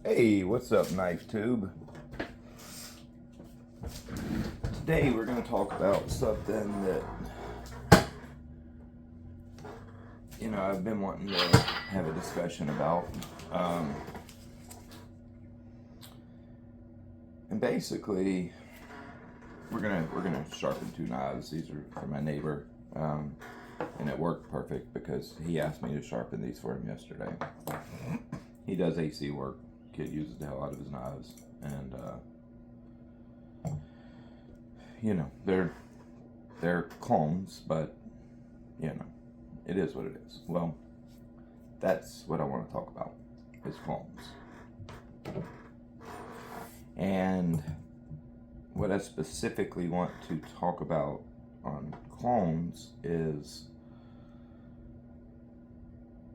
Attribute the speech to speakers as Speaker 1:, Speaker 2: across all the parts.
Speaker 1: Hey, what's up, Knife Tube? Today we're going to talk about something that, I've been wanting to have a discussion about. And basically, we're gonna sharpen two knives. These are for my neighbor, and it worked perfect because he asked me to sharpen these for him yesterday. He does AC work. Kid uses the hell out of his knives, and they're clones, but it is what it is. Well, that's what I want to talk about, is clones. And what I specifically want to talk about on clones is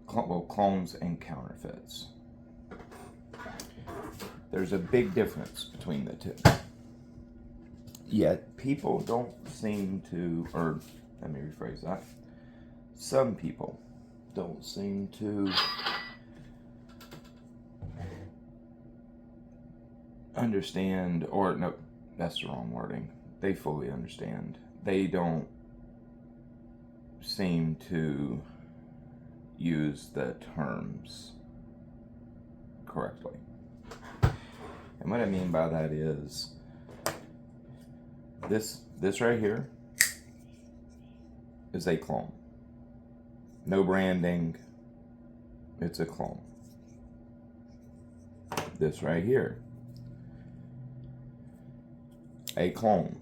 Speaker 1: clones and counterfeits. There's a big difference between the two. Yet people don't seem to, or let me rephrase that. Some people don't seem to understand, or no, that's the wrong wording. They fully understand. They don't seem to use the terms correctly. And what I mean by that is this right here is a clone. No branding. It's a clone. This right here, a clone.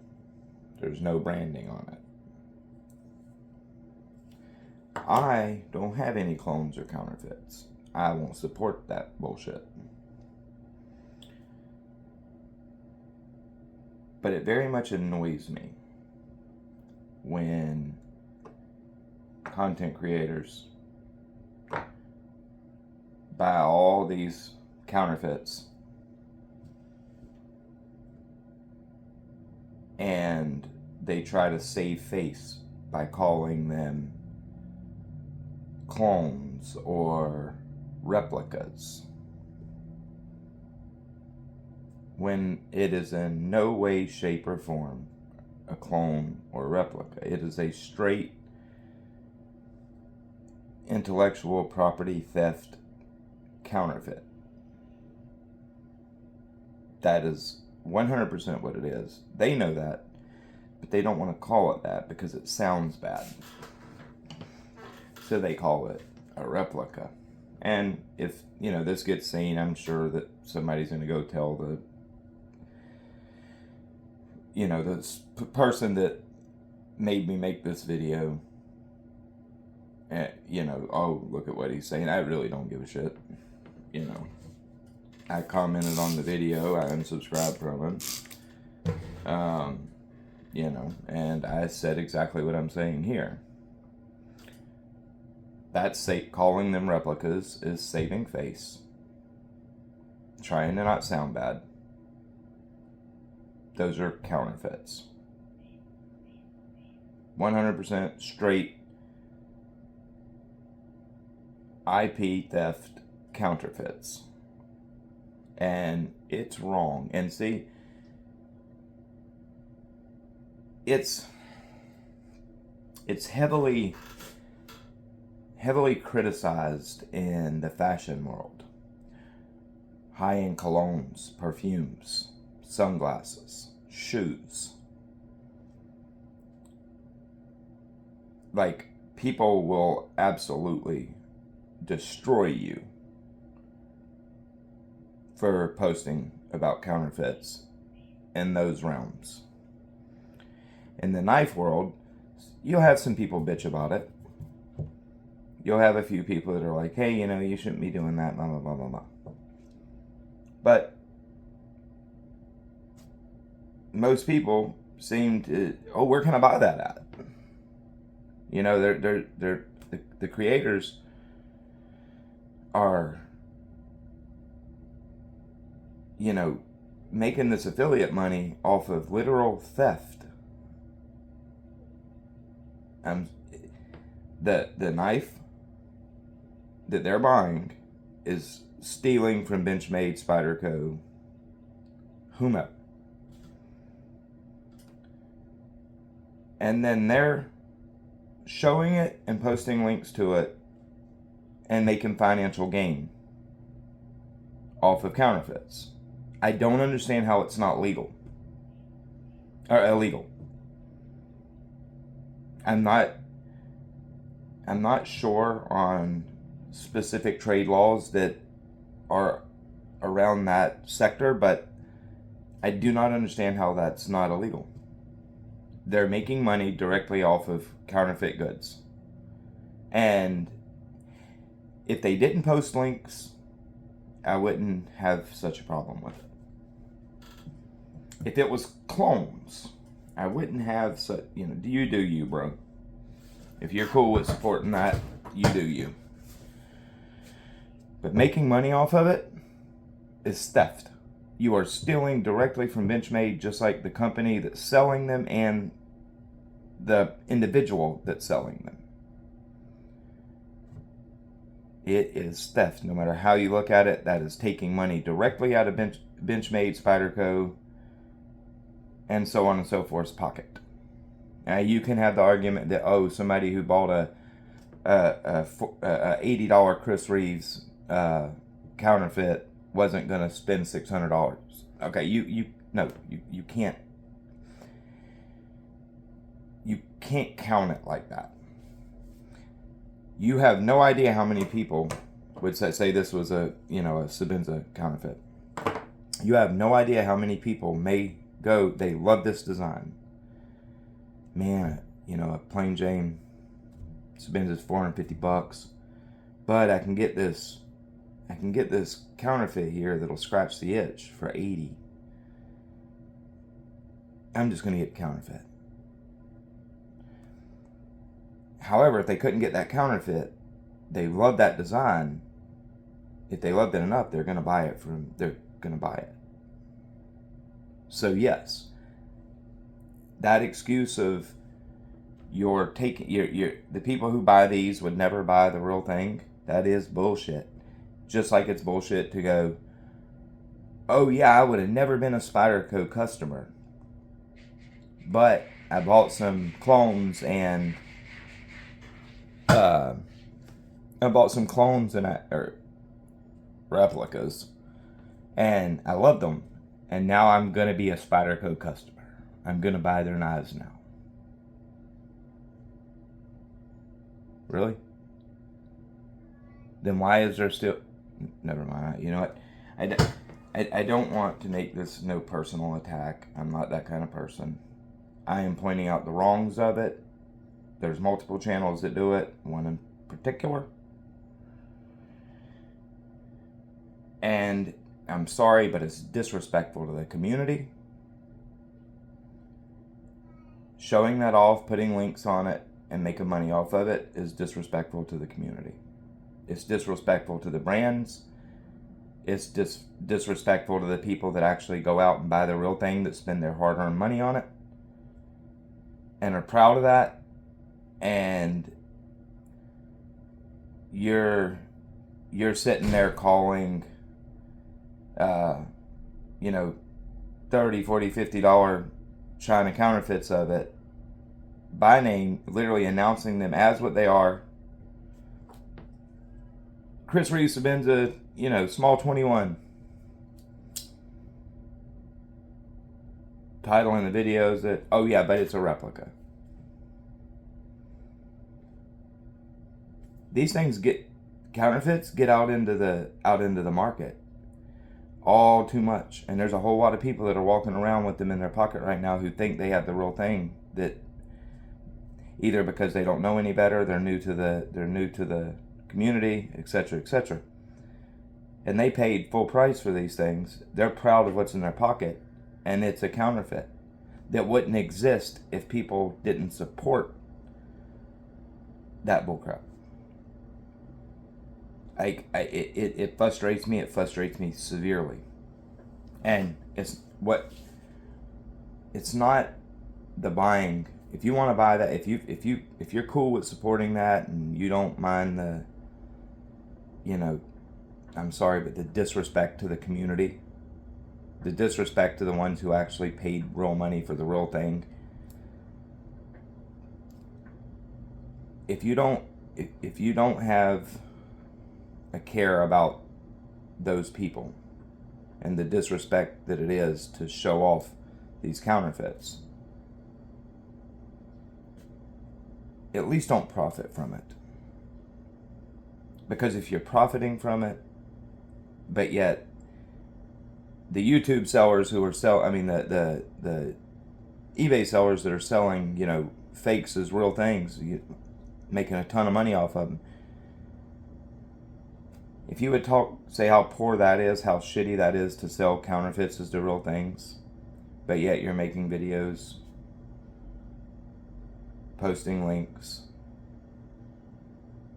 Speaker 1: There's no branding on it. I don't have any clones or counterfeits. I won't support that bullshit. But it very much annoys me when content creators buy all these counterfeits and they try to save face by calling them clones or replicas, when it is in no way, shape, or form a clone or replica. It is a straight intellectual property theft counterfeit. That is 100% what it is. They know that, but they don't want to call it that because it sounds bad. So they call it a replica. And if, this gets seen, I'm sure that somebody's going to go tell the person that made me make this video, oh, look at what he's saying. I really don't give a shit. I commented on the video. I unsubscribed from him. And I said exactly what I'm saying here. That's calling them replicas is saving face. Trying to not sound bad. Those are counterfeits. 100% straight IP theft counterfeits. And it's wrong. And see, it's heavily criticized in the fashion world. High-end colognes, perfumes, sunglasses, shoes. Like, people will absolutely destroy you for posting about counterfeits in those realms. In the knife world, you'll have some people bitch about it. You'll have a few people that are like, hey, you shouldn't be doing that, blah, blah, blah, blah, blah. But most people seem to, oh, where can I buy that at? They're the creators are, making this affiliate money off of literal theft. The knife that they're buying is stealing from Benchmade, Spyderco, whomever. And then they're showing it and posting links to it and making financial gain off of counterfeits. I don't understand how it's not legal or illegal. I'm not sure on specific trade laws that are around that sector, but I do not understand how that's not illegal. They're making money directly off of counterfeit goods. And if they didn't post links, I wouldn't have such a problem with it. If it was clones, I wouldn't have such, do you, bro. If you're cool with supporting that, you do you. But making money off of it is theft. You are stealing directly from Benchmade, just like the company that's selling them and the individual that's selling them. It is theft. No matter how you look at it, that is taking money directly out of Benchmade, Spyderco, and so on and so forth's pocket. Now, you can have the argument that, somebody who bought a $80 Chris Reeves counterfeit wasn't going to spend $600. Okay, you can't. You can't count it like that. You have no idea how many people would say this was a Sabenza counterfeit. You have no idea how many people may go, they love this design. Man, a plain Jane Sabenza's $450, but I can get this counterfeit here that'll scratch the itch for $80. I'm just going to get counterfeit. However, if they couldn't get that counterfeit, they love that design. If they loved it enough, they're going to buy it. So yes, that excuse of the people who buy these would never buy the real thing, that is bullshit. Just like it's bullshit to go, oh yeah, I would have never been a Spyderco customer, but I bought some clones and or replicas, and I loved them, and now I'm gonna be a Spyderco customer. I'm gonna buy their knives now. Really? Then why is there still? Never mind. You know what? I don't want to make this no personal attack. I'm not that kind of person. I am pointing out the wrongs of it. There's multiple channels that do it, one in particular. And I'm sorry, but it's disrespectful to the community. Showing that off, putting links on it, and making money off of it is disrespectful to the community. It's disrespectful to the brands. It's disrespectful to the people that actually go out and buy the real thing, that spend their hard-earned money on it and are proud of that. And you're sitting there calling $30, $40, $50 China counterfeits of it by name, literally announcing them as what they are. Chris Reeves Sabenza, small 21. Title in the videos that, oh yeah, but it's a replica. These things counterfeits get out into the market all too much, and there's a whole lot of people that are walking around with them in their pocket right now who think they have the real thing, that either because they don't know any better, they're new to the community, etc., etc. And they paid full price for these things. They're proud of what's in their pocket, and it's a counterfeit that wouldn't exist if people didn't support that bullcrap. It frustrates me. It frustrates me severely, and it's not the buying. If you want to buy that, if you're cool with supporting that, and you don't mind the I'm sorry, but the disrespect to the community, the disrespect to the ones who actually paid real money for the real thing. If you don't have a care about those people and the disrespect that it is to show off these counterfeits, at least don't profit from it. Because if you're profiting from it, but yet the YouTube sellers who are the eBay sellers that are selling, fakes as real things, making a ton of money off of them. If you would say how poor that is, how shitty that is to sell counterfeits as the real things, but yet you're making videos, posting links,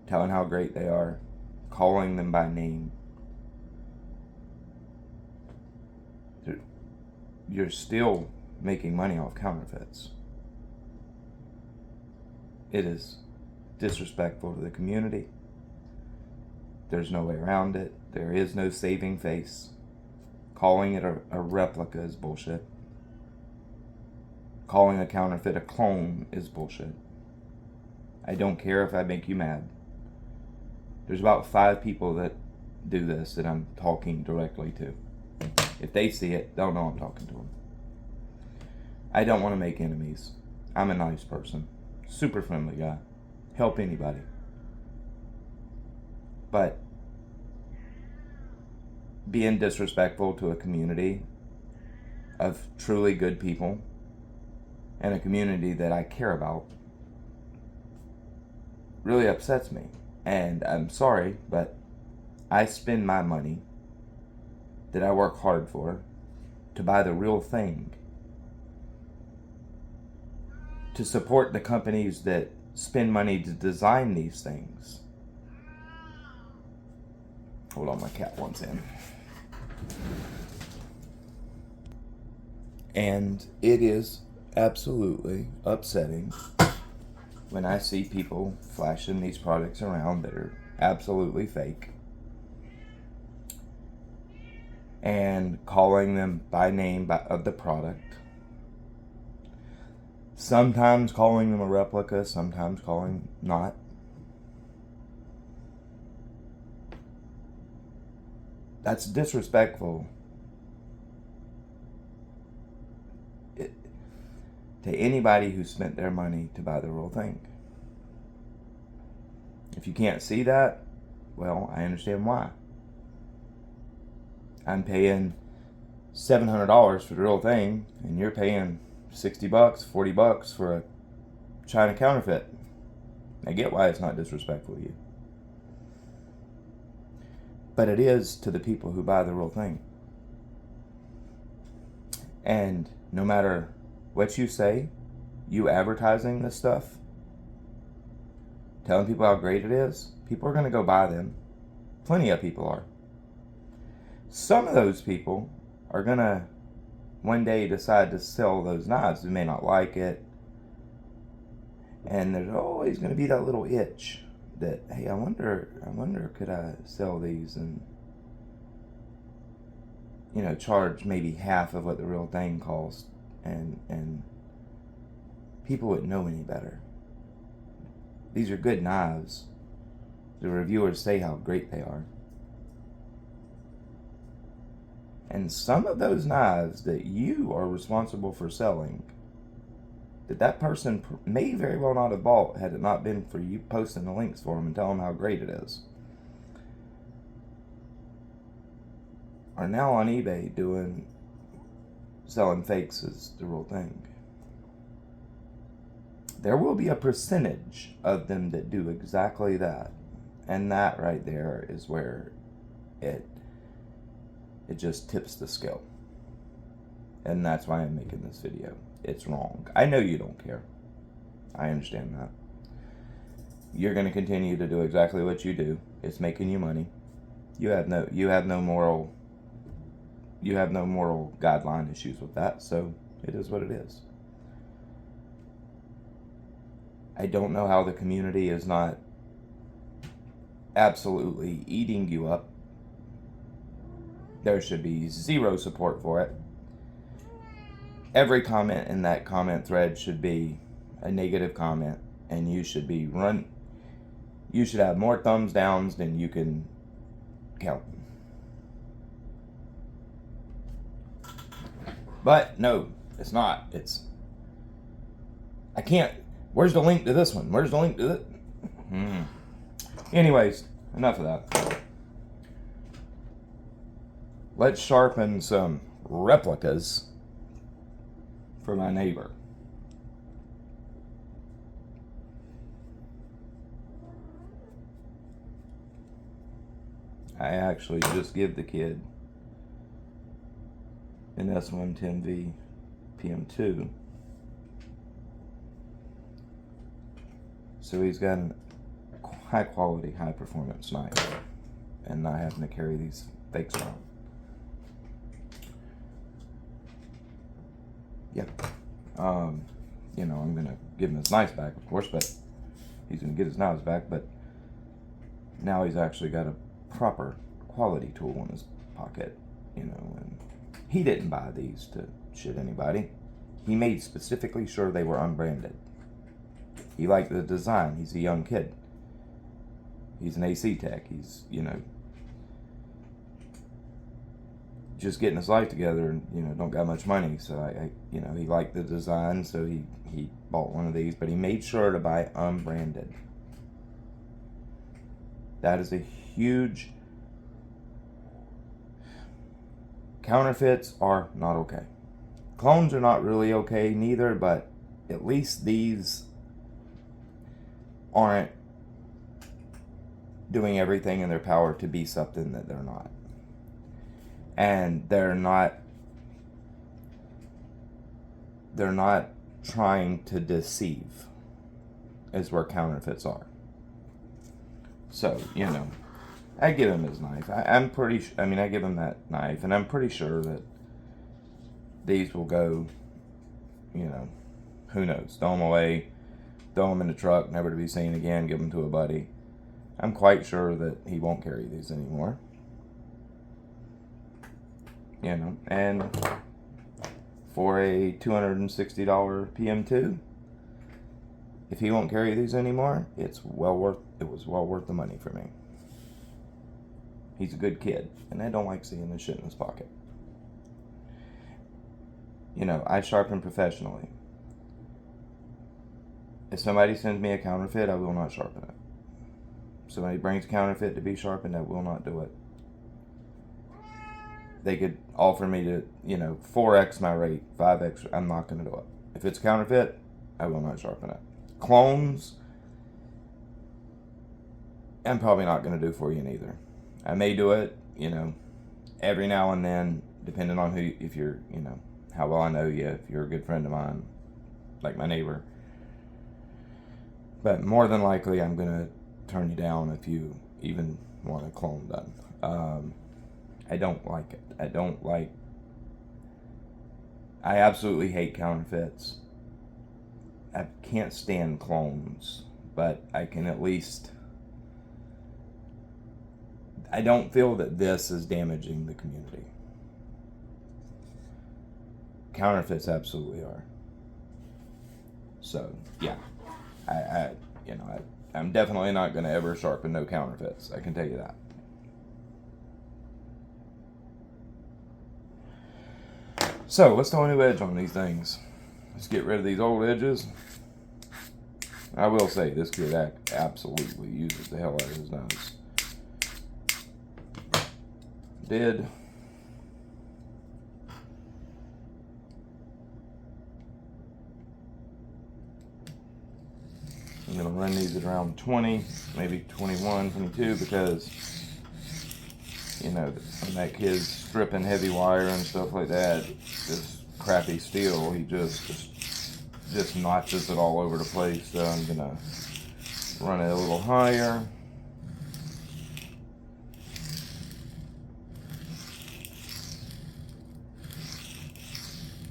Speaker 1: telling how great they are, calling them by name, you're still making money off counterfeits. It is disrespectful to the community. There's no way around it. There is no saving face. Calling it a replica is bullshit. Calling a counterfeit a clone is bullshit. I don't care if I make you mad. There's about 5 people that do this that I'm talking directly to. If they see it, they'll know I'm talking to them. I don't want to make enemies. I'm a nice person. Super friendly guy. Help anybody. But being disrespectful to a community of truly good people and a community that I care about really upsets me. And I'm sorry, but I spend my money that I work hard for to buy the real thing, to support the companies that spend money to design these things. Hold on, my cat wants in. And it is absolutely upsetting when I see people flashing these products around that are absolutely fake and calling them by name of the product. Sometimes calling them a replica, sometimes calling not. That's disrespectful to anybody who spent their money to buy the real thing. If you can't see that, well, I understand why. I'm paying $700 for the real thing, and you're paying $60, $40 for a China counterfeit. I get why it's not disrespectful to you. But it is to the people who buy the real thing. And no matter what you say, you advertising this stuff, telling people how great it is, people are going to go buy them. Plenty of people are. Some of those people are going to one day decide to sell those knives. They may not like it. And there's always going to be that little itch that, hey, I wonder, could I sell these and, charge maybe half of what the real thing costs, and people wouldn't know any better. These are good knives. The reviewers say how great they are. And some of those knives that you are responsible for selling, that person may very well not have bought had it not been for you posting the links for them and telling them how great it is, are now on eBay selling fakes as the real thing. There will be a percentage of them that do exactly that. And that right there is where it just tips the scale. And that's why I'm making this video. It's wrong. I know you don't care. I understand that. You're going to continue to do exactly what you do. It's making you money. You have no moral guideline issues with that, so it is what it is. I don't know how the community is not absolutely eating you up there should be zero support for it. Every comment in that comment thread should be a negative comment, and you should have more thumbs downs than you can count. But no, it's not. I can't. Where's the link to this one? Where's the link to this? Anyways, enough of that. Let's sharpen some replicas for my neighbor. I actually just give the kid an S110V PM2. So he's got a high quality, high performance knife and not having to carry these fakes around. Yep. You know, I'm gonna give him his knives back, of course, but he's gonna get his knives back, but now he's actually got a proper quality tool in his pocket, you know, and he didn't buy these to shit anybody. He made specifically sure they were unbranded. He liked the design. He's a young kid. He's an AC tech. He's, you know, just getting his life together and, you know, don't got much money. So I you know, he liked the design, so he bought one of these, but he made sure to buy unbranded. That is a huge... Counterfeits are not okay. Clones are not really okay neither, but at least these aren't doing everything in their power to be something that they're not. And they're not trying to deceive, is where counterfeits are. So, you know, I give him his knife. I give him that knife, and I'm pretty sure that these will go, you know, who knows, throw them away, throw them in the truck, never to be seen again, give them to a buddy. I'm quite sure that he won't carry these anymore. You know, and for a $260 PM2, if he won't carry these anymore, it was well worth the money for me. He's a good kid, and I don't like seeing this shit in his pocket. You know, I sharpen professionally. If somebody sends me a counterfeit, I will not sharpen it. If somebody brings a counterfeit to be sharpened, I will not do it. They could offer me to, you know, 4x my rate, 5x, I'm not going to do it. If it's counterfeit, I will not sharpen it. Clones, I'm probably not going to do for you neither. I may do it, you know, every now and then, depending on who, if you're, you know, how well I know you, if you're a good friend of mine, like my neighbor. But more than likely, I'm going to turn you down if you even want a clone done. I don't like it. I absolutely hate counterfeits. I can't stand clones, but I can at least... I don't feel that this is damaging the community. Counterfeits absolutely are. So, yeah. I'm definitely not going to ever sharpen no counterfeits. I can tell you that. So, let's throw a new edge on these things. Let's get rid of these old edges. I will say, this kid absolutely uses the hell out of his nose. Did. I'm going to run these at around 20, maybe 21, 22, because, you know, when that kid's stripping heavy wire and stuff like that, this crappy steel, he just notches it all over the place. So I'm going to run it a little higher.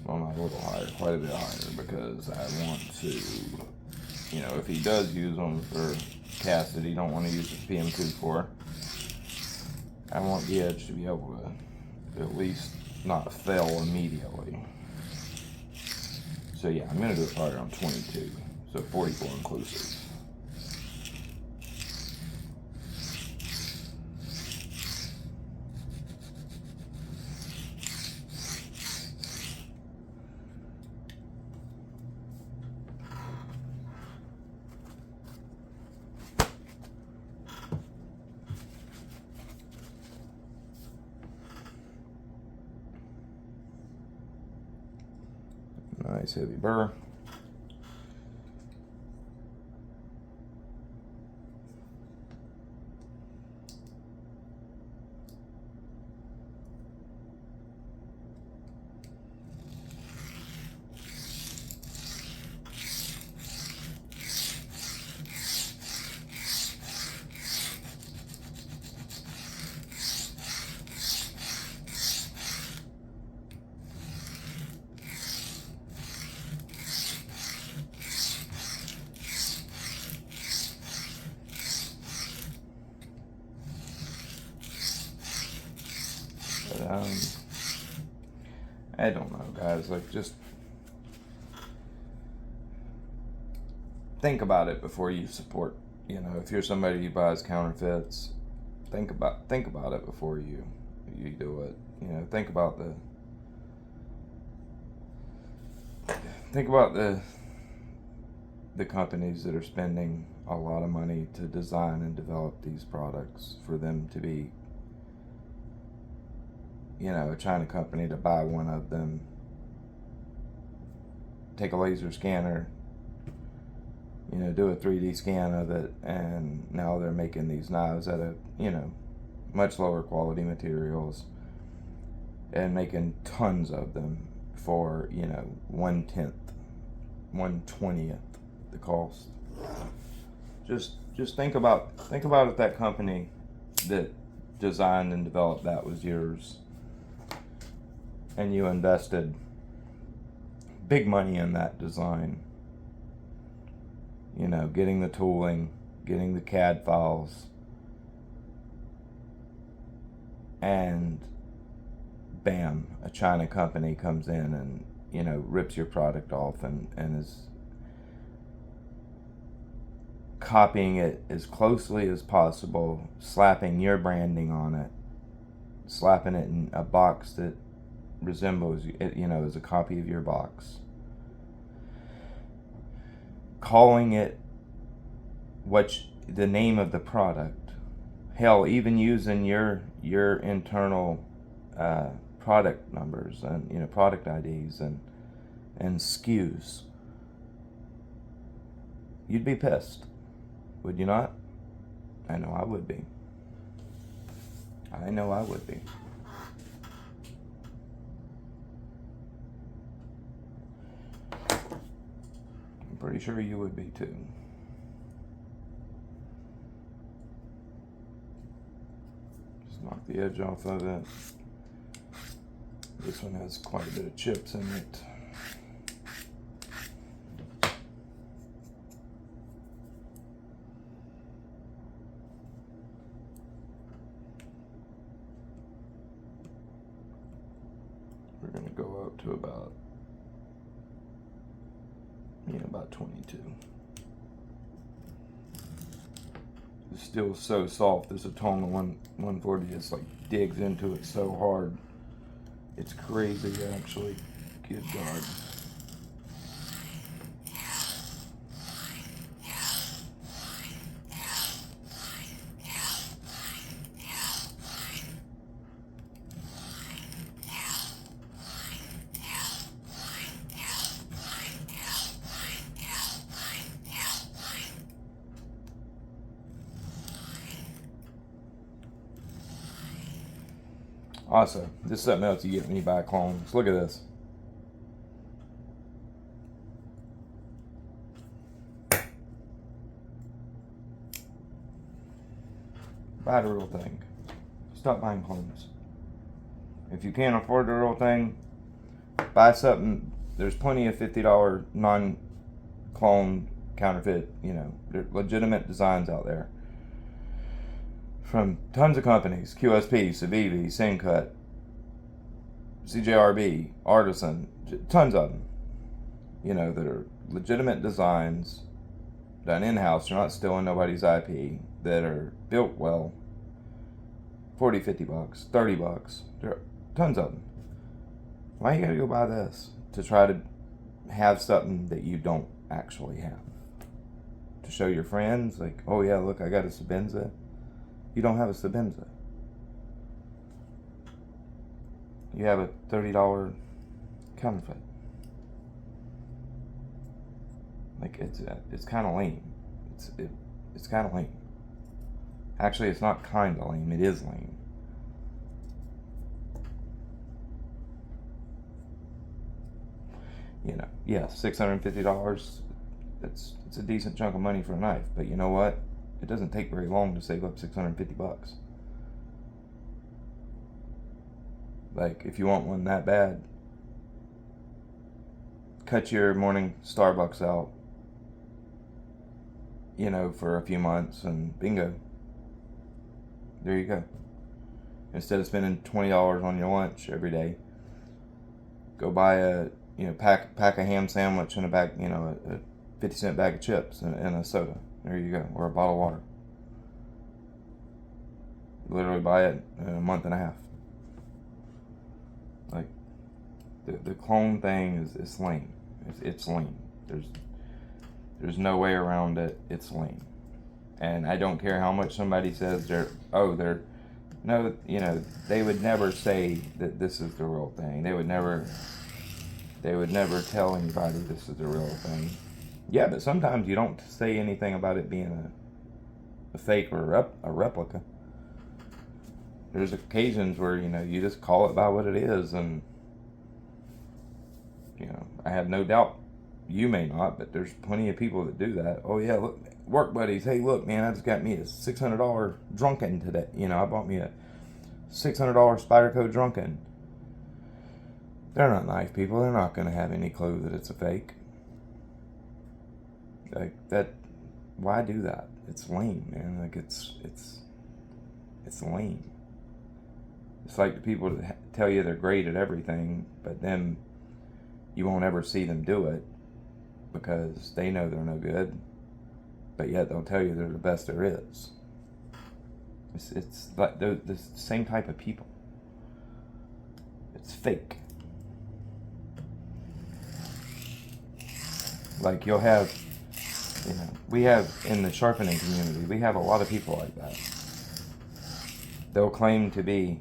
Speaker 1: Well, not a little higher, quite a bit higher, because I want to, you know, if he does use them for casts that he don't want to use his PM2 for, I want the edge to be able to at least not fail immediately. So yeah, I'm going to do it probably around 22. So 44 inclusive. Nice heavy burr. But, I don't know, guys. Like, just think about it before you support. You know, if you're somebody who buys counterfeits, think about it before you do it. You know, think about the companies that are spending a lot of money to design and develop these products for them to be, you know, a China company to buy one of them, take a laser scanner, you know, do a 3D scan of it, and now they're making these knives out of, you know, much lower quality materials and making tons of them for, you know, 1/10, 1/20th the cost. Just think about if that company that designed and developed that was yours, and you invested big money in that design. You know, getting the tooling, getting the CAD files, and bam, a China company comes in and, you know, rips your product off and is copying it as closely as possible, slapping your branding on it, slapping it in a box that resembles it, you know, as a copy of your box, calling it the name of the product, hell, even using your internal product numbers and, you know, product IDs and SKUs. You'd be pissed, would you not? I know I would be. I know I would be. I'm pretty sure you would be too. Just knock the edge off of it. This one has quite a bit of chips in it. We're going to go up to about 22. It's still so soft. This Atonga 140 just like digs into it so hard. It's crazy, actually. Good God. Also, this is something else you get when you buy clones. Look at this. Buy the real thing. Stop buying clones. If you can't afford the real thing, buy something. There's plenty of $50 non-clone counterfeit, you know, legitimate designs out there. From tons of companies, QSP, Civivi, Syncut, CJRB, Artisan, tons of them. You know, that are legitimate designs, done in-house. They're not stealing nobody's IP. That are built well. 40, 50 bucks, 30 bucks. There are tons of them. Why you gotta go buy this to try to have something that you don't actually have? To show your friends, like, oh yeah, look, I got a Sabenza. You don't have a Sabenza. You have a $30 counterfeit. Like, it's kind of lame. It's kind of lame. Actually, it's not kind of lame. It is lame. You know, yeah, $650. It's a decent chunk of money for a knife. But you know what? It doesn't take very long to save up 650 bucks. Like, if you want one that bad, cut your morning Starbucks out, you know, for a few months, and bingo. There you go. Instead of spending $20 on your lunch every day, go buy a, you know, pack a ham sandwich and a bag, you know, a 50-cent bag of chips and a soda. There you go. Or a bottle of water. Literally buy it in a month and a half. Like, the clone thing is lame. It's lame. There's no way around it. It's lame. And I don't care how much somebody says no, you know, they would never say that this is the real thing. They would never tell anybody this is the real thing. Yeah, but sometimes you don't say anything about it being a fake or a replica. There's occasions where, you know, you just call it by what it is, and, you know, I have no doubt you may not, but there's plenty of people that do that. Oh yeah, look, work buddies, hey look man, I just got me a $600 drunken today. You know, I bought me a $600 Spyderco drunken. They're not knife people. They're not going to have any clue that it's a fake. Like, that, why do that? It's lame, man. Like, it's lame. It's like the people that tell you they're great at everything, but then you won't ever see them do it because they know they're no good, but yet they'll tell you they're the best there is. It's like the same type of people. It's fake. Like, you'll have, you know, we have in the sharpening community, we have a lot of people like that. They'll claim to be,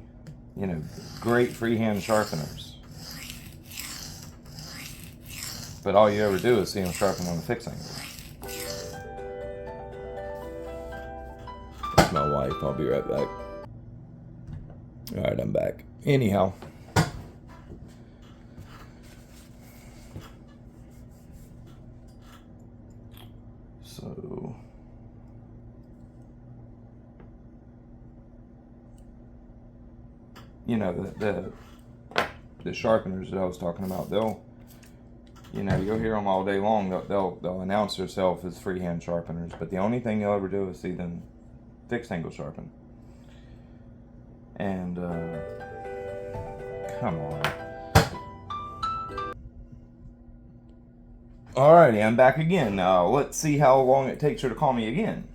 Speaker 1: you know, great freehand sharpeners, but all you ever do is see them sharpen on a fixed angle. That's my wife. I'll be right back. Alright, I'm back. Anyhow. So, you know, the sharpeners that I was talking about, they'll, you know, you'll hear them all day long. They'll announce themselves as freehand sharpeners, but the only thing you'll ever do is see them fixed angle sharpen. And come on. Alrighty, I'm back again. Now let's see how long it takes her to call me again.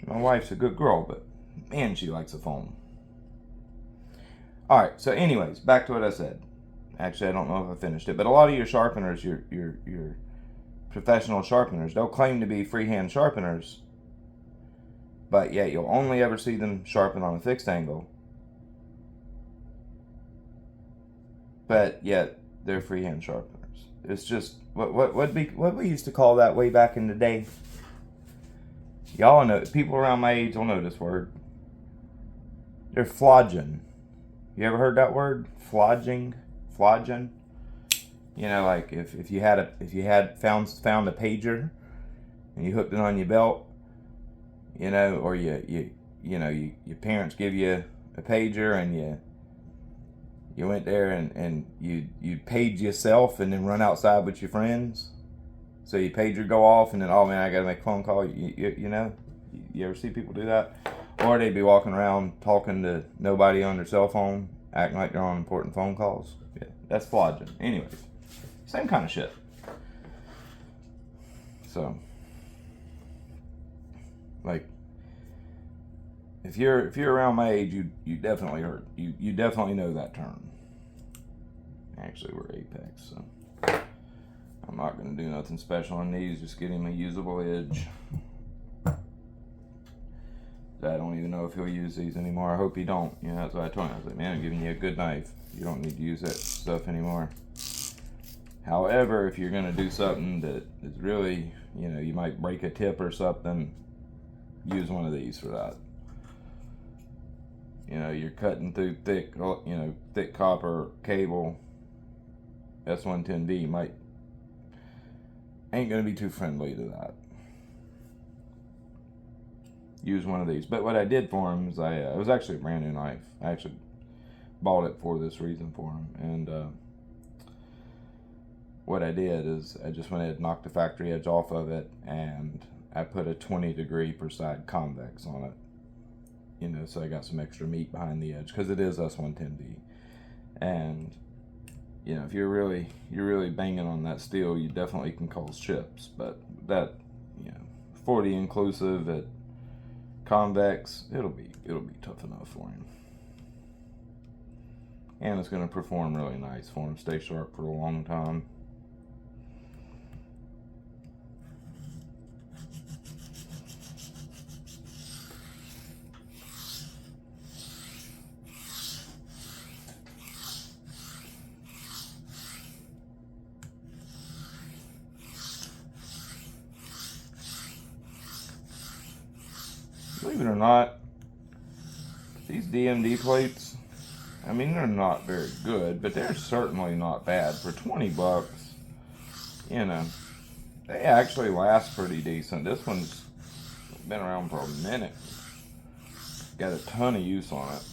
Speaker 1: My wife's a good girl, but man, she likes the phone. Alright, so anyways, back to what I said. Actually, I don't know if I finished it, but a lot of your sharpeners, your professional sharpeners, they'll claim to be freehand sharpeners, but yet you'll only ever see them sharpen on a fixed angle. But yet they're freehand sharpeners. It's just what we used to call that way back in the day. Y'all know, people around my age will know this word. They're flogging. You ever heard that word? Flogging? You know, like if you had found a pager and you hooked it on your belt, you know, or your parents give you a pager and you went there and you paid yourself and then run outside with your friends. So your pager go off and then, oh man, I gotta make a phone call. You know, you ever see people do that? Or they'd be walking around talking to nobody on their cell phone, acting like they're on important phone calls. Yeah, that's flogging. Anyways, same kind of shit. So, like, if you're around my age, you definitely heard, you definitely know that term. Actually, we're Apex, so I'm not gonna do nothing special on these. Just get him a usable edge. I don't even know if he'll use these anymore. I hope he don't. You know, that's what I told him. I was like, man, I'm giving you a good knife. You don't need to use that stuff anymore. However, if you're gonna do something that is really, you know, you might break a tip or something, use one of these for that. You know, you're cutting through thick, you know, thick copper cable. S110B ain't gonna be too friendly to that. Use one of these. But what I did for him is it was actually a brand new knife. I actually bought it for this reason for him. And what I did is I just went ahead and knocked the factory edge off of it, and I put a 20-degree per side convex on it. You know, so I got some extra meat behind the edge because it is S110B. And you know, if you're really banging on that steel, you definitely can cause chips. But that, you know, 40 inclusive at convex, it'll be tough enough for him. And it's going to perform really nice for him. Stay sharp for a long time. Believe it or not, these DMD plates, I mean, they're not very good, but they're certainly not bad. For 20 bucks, you know, they actually last pretty decent. This one's been around for a minute. Got a ton of use on it.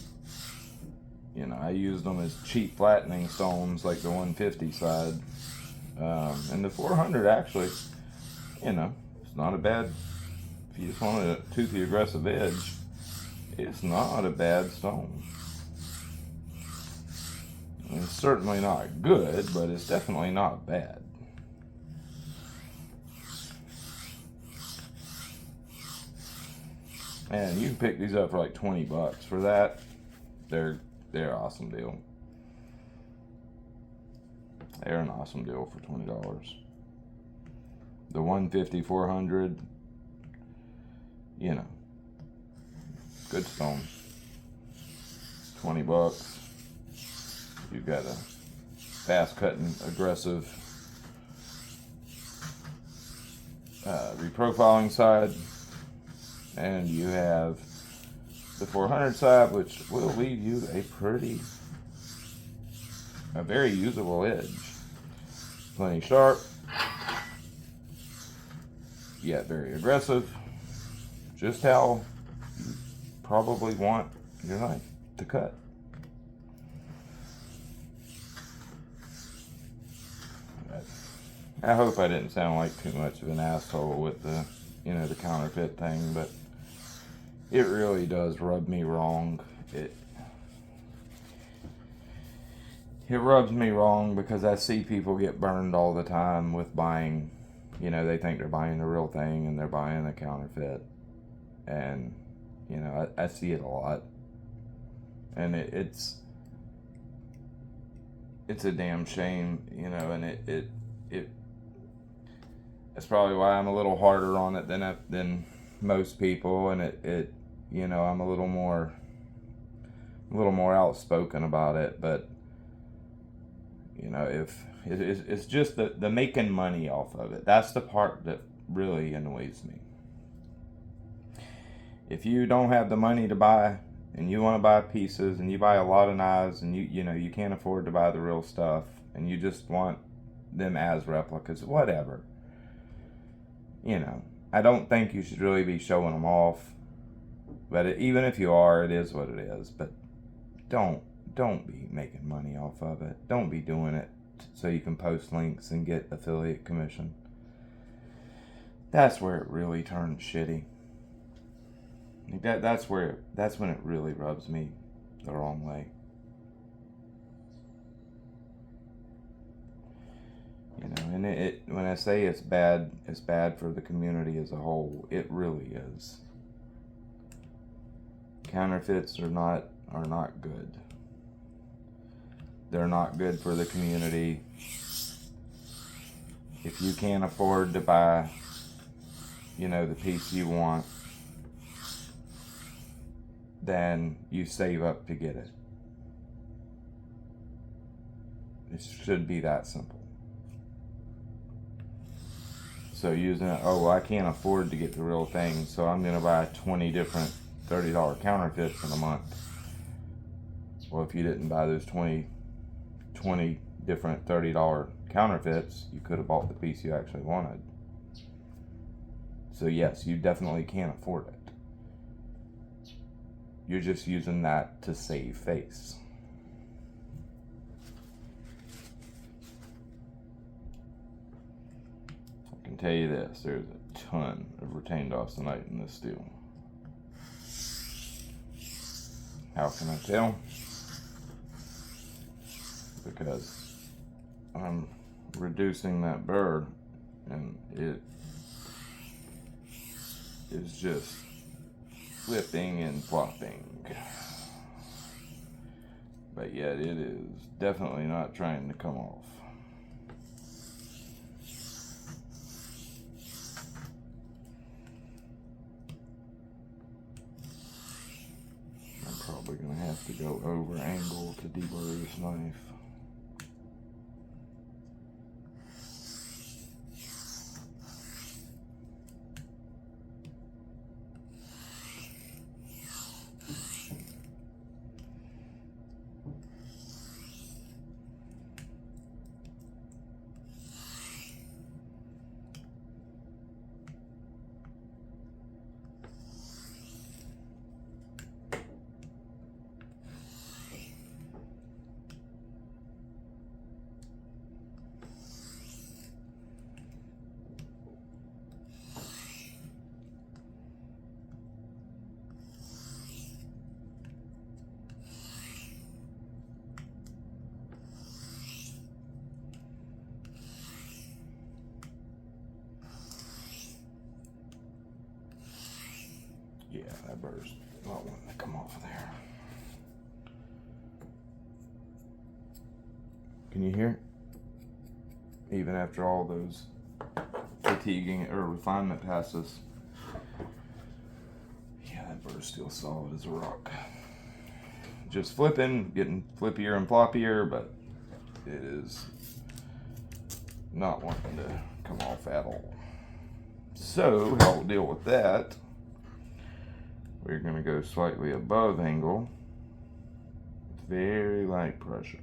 Speaker 1: You know, I used them as cheap flattening stones like the 150 side. And the 400 actually, you know, it's not a bad, if you just wanted a toothy aggressive edge, it's not a bad stone. It's certainly not good, but it's definitely not bad. And you can pick these up for like 20 bucks. For that, they're an awesome deal. They're an awesome deal for $20. The 150, 400, you know, good stone. 20 bucks. You've got a fast cutting, aggressive reprofiling side, and you have the 400 side, which will leave you a very usable edge. Plenty sharp, yet very aggressive. Just how you probably want your knife to cut. I hope I didn't sound like too much of an asshole with the, you know, the counterfeit thing, but it really does rub me wrong. It rubs me wrong because I see people get burned all the time with buying, you know, they think they're buying the real thing and they're buying a counterfeit. And, you know, I see it a lot. And it's a damn shame, you know, and that's probably why I'm a little harder on it than most people, and it you know, I'm a little more outspoken about it. But you know, if it's just the making money off of it, that's the part that really annoys me. If you don't have the money to buy, and you want to buy pieces, and you buy a lot of knives, and you know you can't afford to buy the real stuff, and you just want them as replicas, whatever. You know, I don't think you should really be showing them off. But even if you are, it is what it is. But don't be making money off of it. Don't be doing it so you can post links and get affiliate commission. That's where it really turns shitty. Like that's when it really rubs me the wrong way. You know, and it when I say it's bad for the community as a whole. It really is. Counterfeits are not good. They're not good for the community. If you can't afford to buy, the piece you want, then you save up to get it. It should be that simple. So using it, oh, well, I can't afford to get the real thing, so I'm going to buy 20 different $30 counterfeits in a month. Well, if you didn't buy those 20 different $30 counterfeits, you could have bought the piece you actually wanted. So yes, you definitely can't afford it. You're just using that to save face. I can tell you this, there's a ton of retained austenite in this steel. How can I tell? Because I'm reducing that burr and it is just flipping and flopping. But yet it is definitely not trying to come off. I'm probably going to have to go over angle to deburr this knife. Yeah, that burr's not wanting to come off of there. Can you hear it? Even after all those fatiguing or refinement passes, yeah, that burr's still solid as a rock. Just flipping, getting flippier and floppier, but it is not wanting to come off at all. So, how we'll deal with that, we're going to go slightly above angle with very light pressure.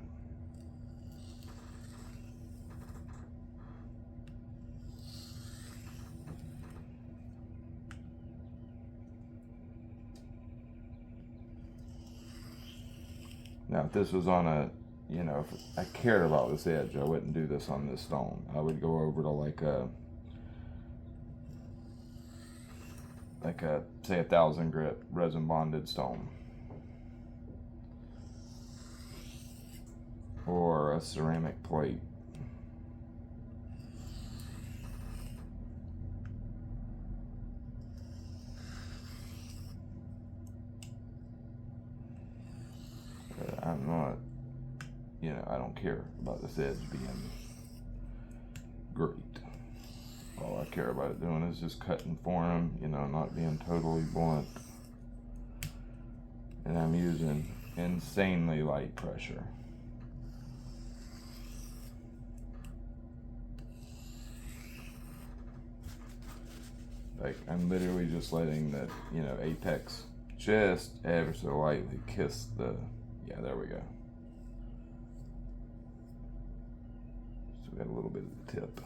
Speaker 1: Now, if this was on a, if I cared about this edge, I wouldn't do this on this stone. I would go over to like a say 1,000 grit resin bonded stone, or a ceramic plate. But I'm not, I don't care about this edge being great. All I care about it doing is just cutting for them, not being totally blunt. And I'm using insanely light pressure. Like, I'm literally just letting the, apex just ever so lightly kiss the, yeah, there we go. So we got a little bit of the tip.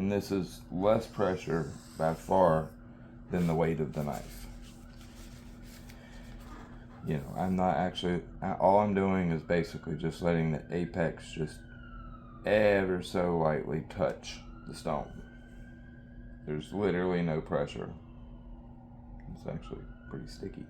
Speaker 1: And this is less pressure by far than the weight of the knife. You know, I'm not actually, all I'm doing is basically just letting the apex just ever so lightly touch the stone. There's literally no pressure. It's actually pretty sticky.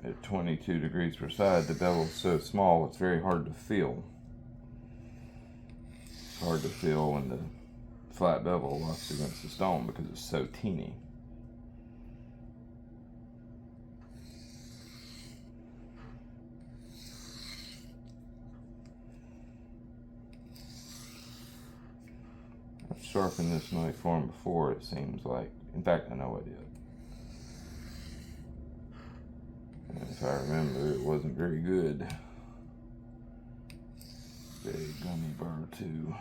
Speaker 1: At 22 degrees per side, the bevel's so small it's very hard to feel. It's hard to feel when the flat bevel locks against the stone because it's so teeny. I've sharpened this knife form before, it seems like. In fact, I know I did. And if I remember, it wasn't very good. Big gummy burr too.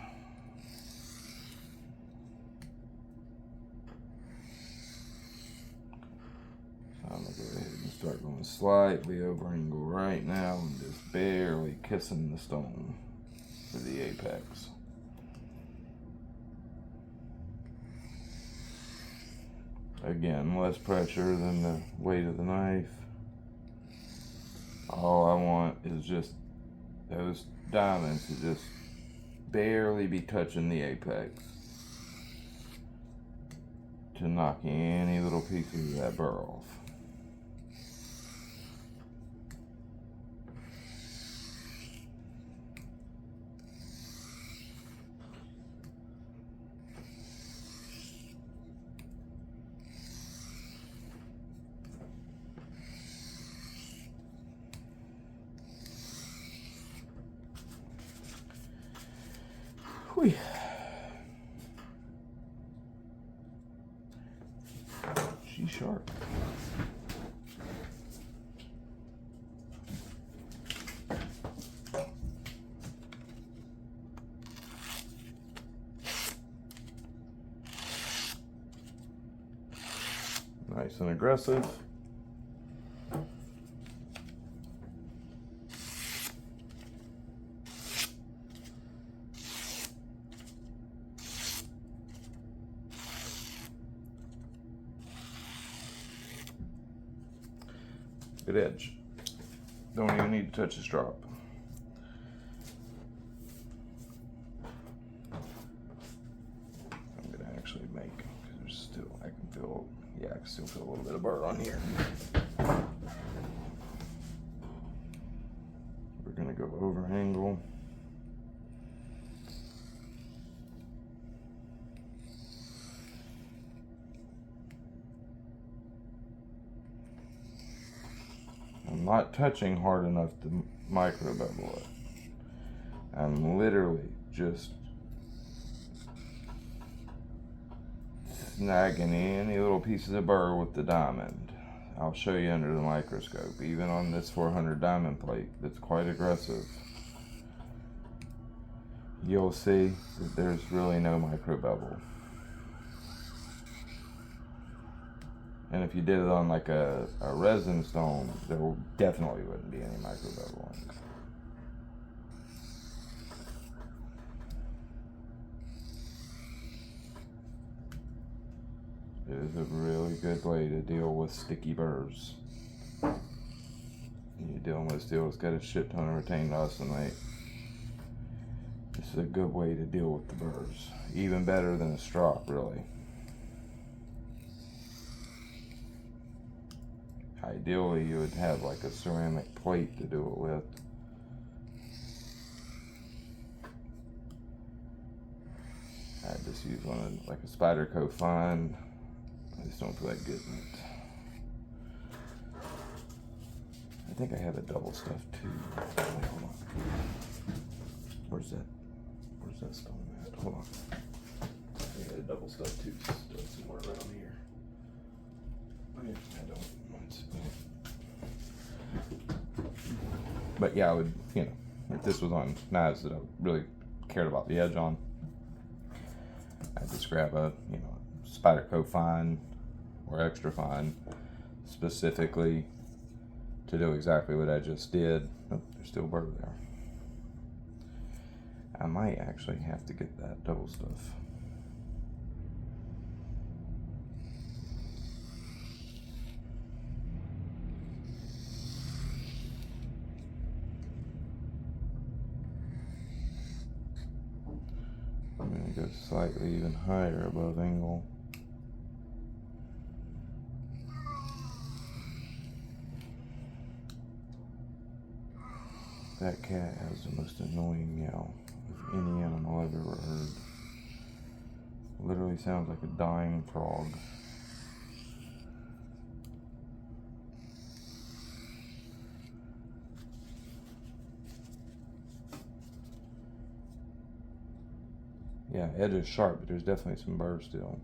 Speaker 1: So I'm gonna go ahead and start going slightly over angle right now and just barely kissing the stone for the apex. Again, less pressure than the weight of the knife. All I want is just those diamonds to just barely be touching the apex to knock any little pieces of that burr off. Whew. She's sharp. Nice and aggressive. Good edge. Don't even need to touch the strop. I'm gonna actually make, because there's still, I can feel, yeah, I can still feel a little bit of burr on here. We're gonna go over angle. I'm not touching hard enough to micro bevel it. I'm literally just snagging any little pieces of burr with the diamond. I'll show you under the microscope. Even on this 400 diamond plate that's quite aggressive, you'll see that there's really no micro bevel. And if you did it on like a resin stone, there definitely wouldn't be any micro beveling. It is a really good way to deal with sticky burrs. You're dealing with steel that's got a shit ton of retained austenite. This is a good way to deal with the burrs. Even better than a strop, really. Ideally, you would have like a ceramic plate to do it with. I just use one of like a Spyderco Fine. I just don't feel that good in it. I think I have a double stuff too. Wait, hold on. Where's that stone at? Hold on. I got a double stuff too still somewhere around here. I don't. But yeah, I would, if this was on knives that I really cared about the edge on, I'd just grab a, Spyderco Fine or extra fine specifically to do exactly what I just did. Oh, there's still burr there. I might actually have to get that double stuff. I'm going to go slightly even higher above angle. That cat has the most annoying yell of any animal I've ever heard. Literally sounds like a dying frog. Yeah, edge is sharp, but there's definitely some burr still.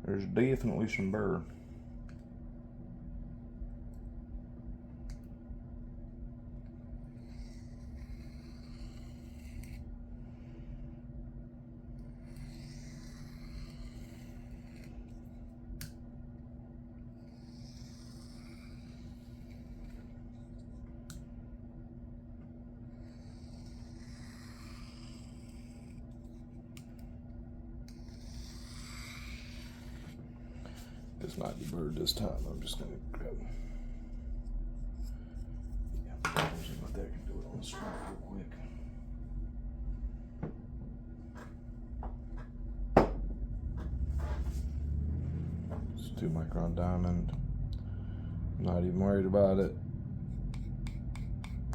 Speaker 1: There's definitely some burr. It's not deburred this time. I'm just gonna grab. Yeah, see what that can do it on the screen real quick. It's 2-micron diamond. I'm not even worried about it.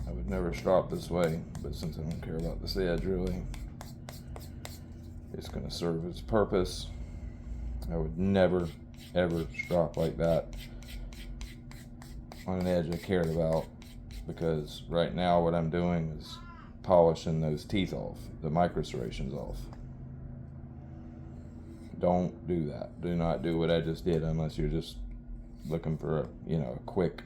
Speaker 1: I would never strop this way, but since I don't care about this edge really, it's gonna serve its purpose. I would never ever strop like that on an edge I cared about, because right now what I'm doing is polishing those teeth off, the micro serrations off. Don't do that. Do not do what I just did unless you're just looking for a quick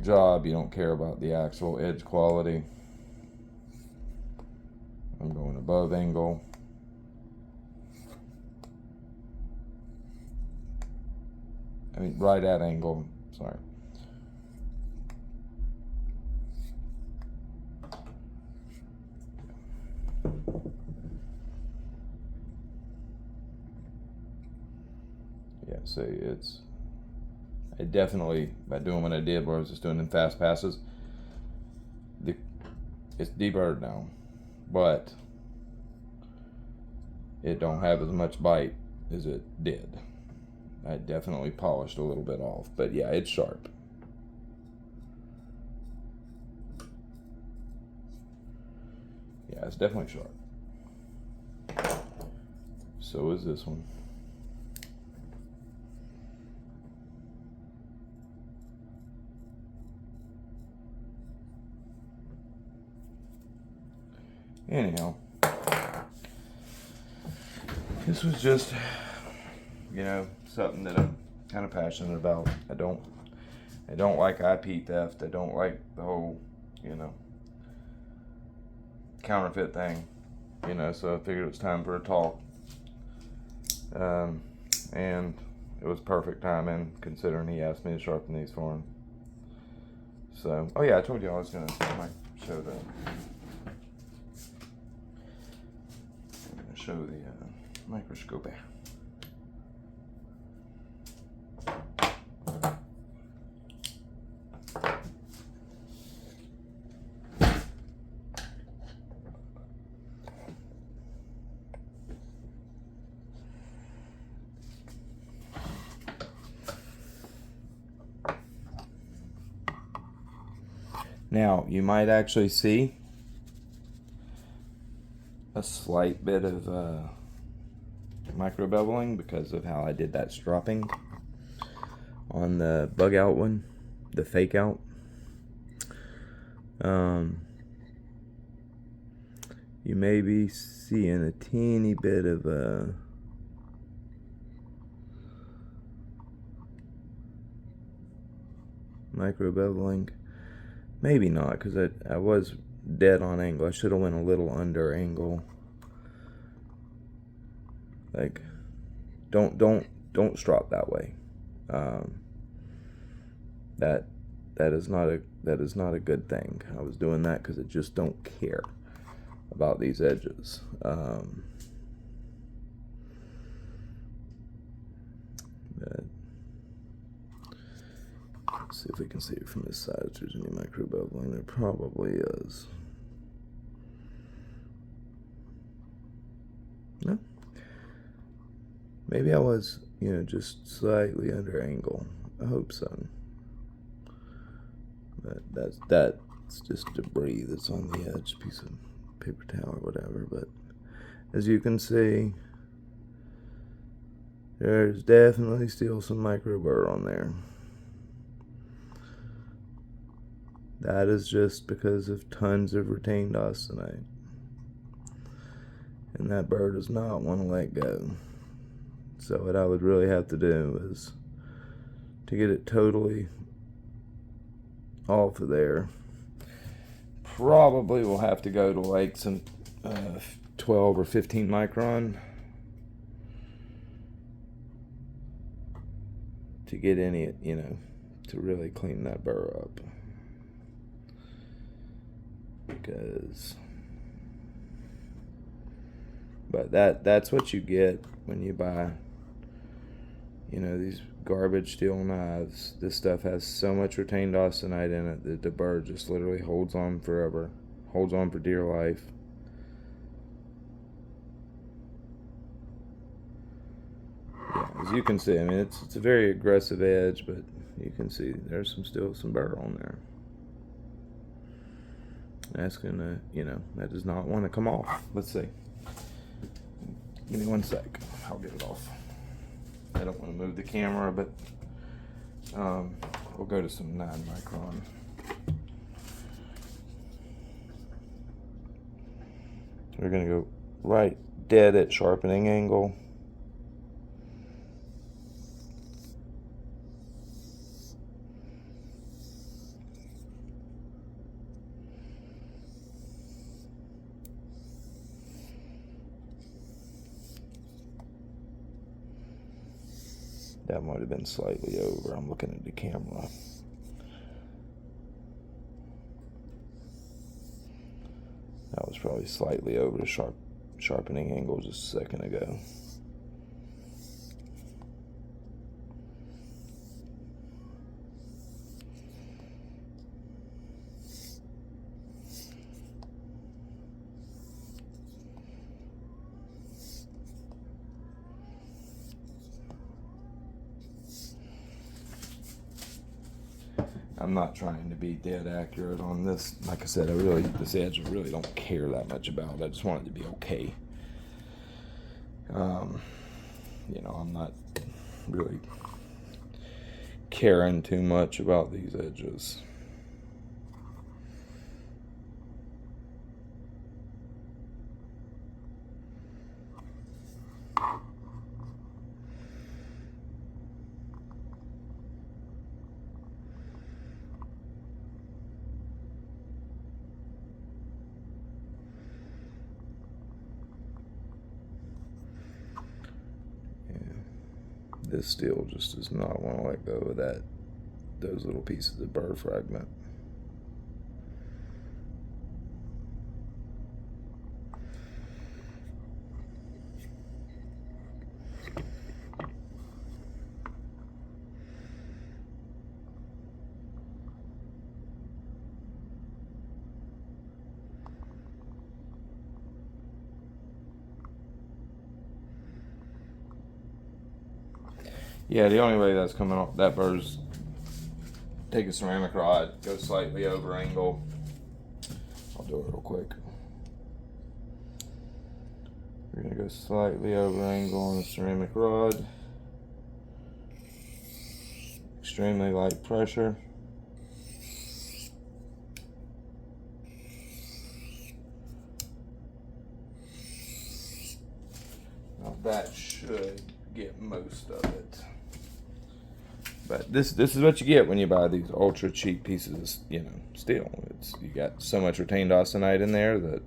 Speaker 1: job. You don't care about the actual edge quality. I'm going above angle. I mean, right at angle, sorry. Yeah, so I definitely, by doing what I did where I was just doing in fast passes, it's deburred now, but it don't have as much bite as it did. I definitely polished a little bit off, but yeah, it's sharp. Yeah, it's definitely sharp. So is this one. Anyhow, this was just, something that I'm kind of passionate about. I don't like IP theft. I don't like the whole, counterfeit thing, so I figured it was time for a talk. And it was perfect timing considering he asked me to sharpen these for him. So, oh yeah, I told you I was gonna show the microscope. Now, you might actually see a slight bit of micro beveling because of how I did that stropping on the bug out one, the fake out. You may be seeing a teeny bit of micro beveling. Maybe not, because I was dead on angle. I should have went a little under angle. Like, don't strop that way. That is not a good thing. I was doing that because I just don't care about these edges. But let's see if we can see it from this side if there's any micro beveling. There probably is. No. Maybe I was, just slightly under angle. I hope so. But that's just debris that's on the edge, piece of paper towel or whatever. But as you can see, there's definitely still some micro burr on there. That is just because of tons of retained austenite. And that burr does not want to let go. So what I would really have to do is to get it totally off of there. Probably we'll have to go to like some 12 or 15 micron to get any, to really clean that burr up. But that's what you get when you buy, these garbage steel knives. This stuff has so much retained austenite in it that the burr just literally holds on forever, holds on for dear life. Yeah, as you can see, I mean, it's a very aggressive edge, but you can see there's still some burr on there. That's gonna, that does not want to come off. Let's see. Give me 1 sec. I'll get it off. I don't want to move the camera, but we'll go to some 9 micron. We're going to go right dead at sharpening angle. That might have been slightly over. I'm looking at the camera. That was probably slightly over the sharpening angle just a second ago. I'm not trying to be dead accurate on this. Like I said, this edge I really don't care that much about. I just want it to be okay. I'm not really caring too much about these edges. This steel just does not want to let go of those little pieces of burr fragment. Yeah, the only way that's coming off, that burr's take a ceramic rod, go slightly over angle. I'll do it real quick. We're gonna go slightly over angle on the ceramic rod. Extremely light pressure. Now that should get most of it. But this is what you get when you buy these ultra cheap pieces of, steel. You got so much retained austenite in there that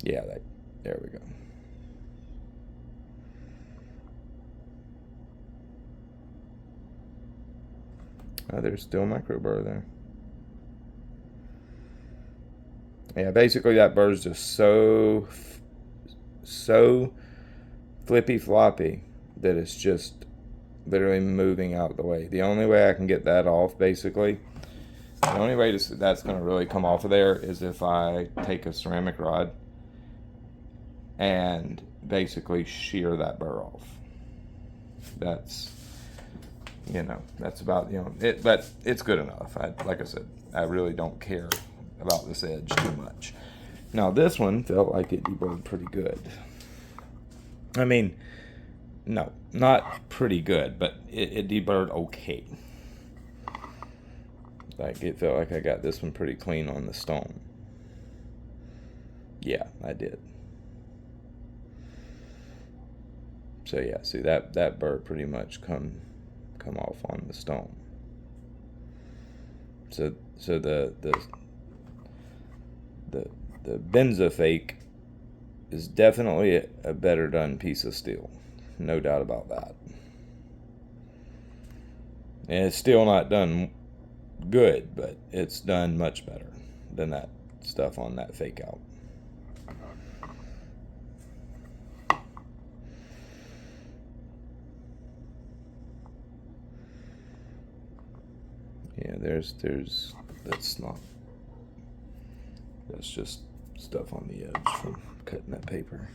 Speaker 1: yeah, there we go. Oh, there's still micro burr there. Yeah, basically that burr's just so flippy floppy that it's just literally moving out the way. The only way I can get that off, basically, the only way that's going to really come off of there is if I take a ceramic rod and basically shear that burr off. That's about it, but it's good enough. Like I said, I really don't care about this edge too much. Now this one felt like it deburred pretty good. I mean, no, not pretty good, but it deburred okay. Like, it felt like I got this one pretty clean on the stone. Yeah, I did. So yeah, see that burr pretty much come off on the stone. So the Benzofake is definitely a better done piece of steel, no doubt about that. And it's still not done good, but it's done much better than that stuff on that fake out. Yeah, that's just stuff on the edge from cutting that paper.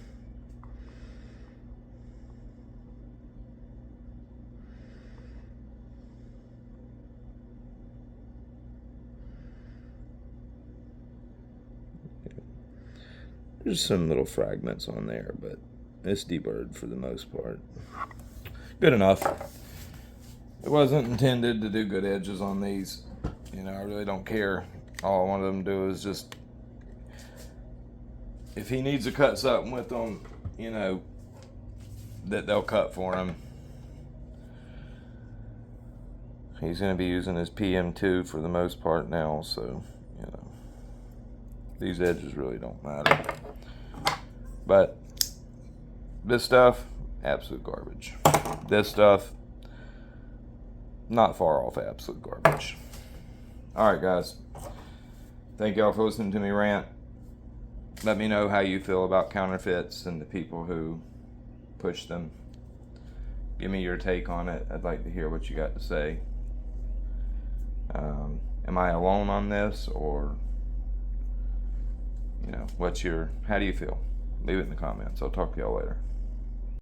Speaker 1: There's some little fragments on there, but it's deburred for the most part. Good enough. It wasn't intended to do good edges on these. I really don't care. All I wanted them to do is just, if he needs to cut something with them, that they'll cut for him. He's going to be using his PM2 for the most part now, so, these edges really don't matter. But this stuff, absolute garbage. This stuff, not far off absolute garbage. Alright guys, thank y'all for listening to me rant. Let me know how you feel about counterfeits and the people who push them. Give me your take on it. I'd like to hear what you got to say. Am I alone on this, or how do you feel? Leave it in the comments. I'll talk to y'all later.